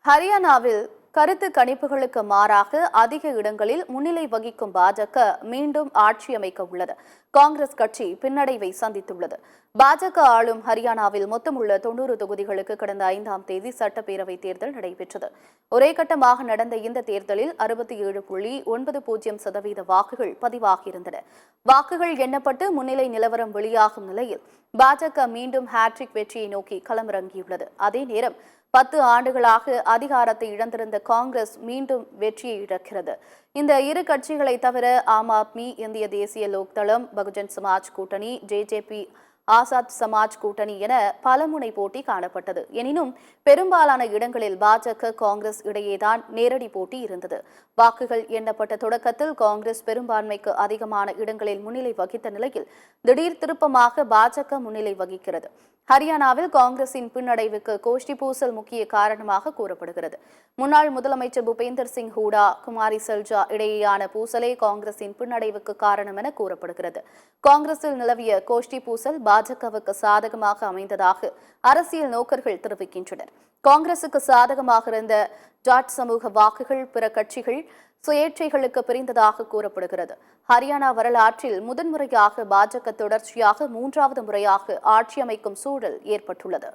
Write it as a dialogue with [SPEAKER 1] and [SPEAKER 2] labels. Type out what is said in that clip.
[SPEAKER 1] ஹரியானாவில் கருத்து கணிப்புகளுக்கு மாறாக அதிக இடங்களில் முன்னிலை வகிக்கும் பாஜக மீண்டும் ஆட்சி அமைக்க உள்ளது. காங்கிரஸ் கட்சி பின்னடைவை சந்தித்துள்ளது. பாஜக ஆளும் ஹரியானாவில் மொத்தமுள்ள 90 தொகுதிகளுக்கு கடந்த 5ஆம் தேதி சட்டப்பேரவை தேர்தல் நடைபெற்றது. ஒரே கட்டமாக நடந்த இந்த தேர்தலில் 67.90% வாக்குகள் பதிவாகியிருந்தன. வாக்குகள் எண்ணப்பட்டு முன்னிலை நிலவரம் வெளியாகும் நிலையில் பாஜக மீண்டும் ஹேட்ரிக் வெற்றியை நோக்கி களமிறங்கியுள்ளது. அதே நேரம் 10 ஆண்டுகளாக அதிகாரத்தை இழந்திருந்த காங்கிரஸ் மீண்டும் வெற்றியை இழக்கிறது. இந்த இரு கட்சிகளை தவிர ஆம் ஆத்மி, இந்திய தேசிய லோக்தளம், பகுஜன் சமாஜ் கூட்டணி, ஜேஜேபி, ஆசாத் சமாஜ் கூட்டணி என பலமுனை போட்டி காணப்பட்டது. எனினும் பெரும்பாலான இடங்களில் பாஜக, காங்கிரஸ் இடையேதான் நேரடி போட்டி இருந்தது. வாக்குகள் எண்ணப்பட்ட தொடக்கத்தில் காங்கிரஸ் பெரும்பான்மைக்கு அதிகமான இடங்களில் முன்னிலை வகித்த நிலையில் திடீர் திருப்பமாக பாஜக முன்னிலை வகிக்கிறது. ஹரியானாவில் காங்கிரசின் பின்னடைவுக்கு கோஷ்டி பூசல் முக்கிய காரணமாக கூறப்படுகிறது. முன்னாள் முதலமைச்சர் பூபேந்தர் சிங் ஹூடா, குமாரி செல்ஜா இடையேயான பூசலே காங்கிரசின் பின்னடைவுக்கு காரணம் என கூறப்படுகிறது. காங்கிரஸில் நிலவிய கோஷ்டி பூசல் பாஜகவுக்கு சாதகமாக அமைந்ததாக அரசியல் நோக்கர்கள் தெரிவிக்கின்றனர். காங்கிரசுக்கு சாதகமாக இருந்த ஜாட் சமூக வாக்குகள் பிற கட்சிகள் சுயேட்சைகளுக்கு பிரிந்ததாக கூறப்படுகிறது. ஹரியானா வரலாற்றில் முதன்முறையாக பாஜக தொடர்ச்சியாக 3வது முறையாக ஆட்சி அமைக்கும் சூழல் ஏற்பட்டுள்ளது.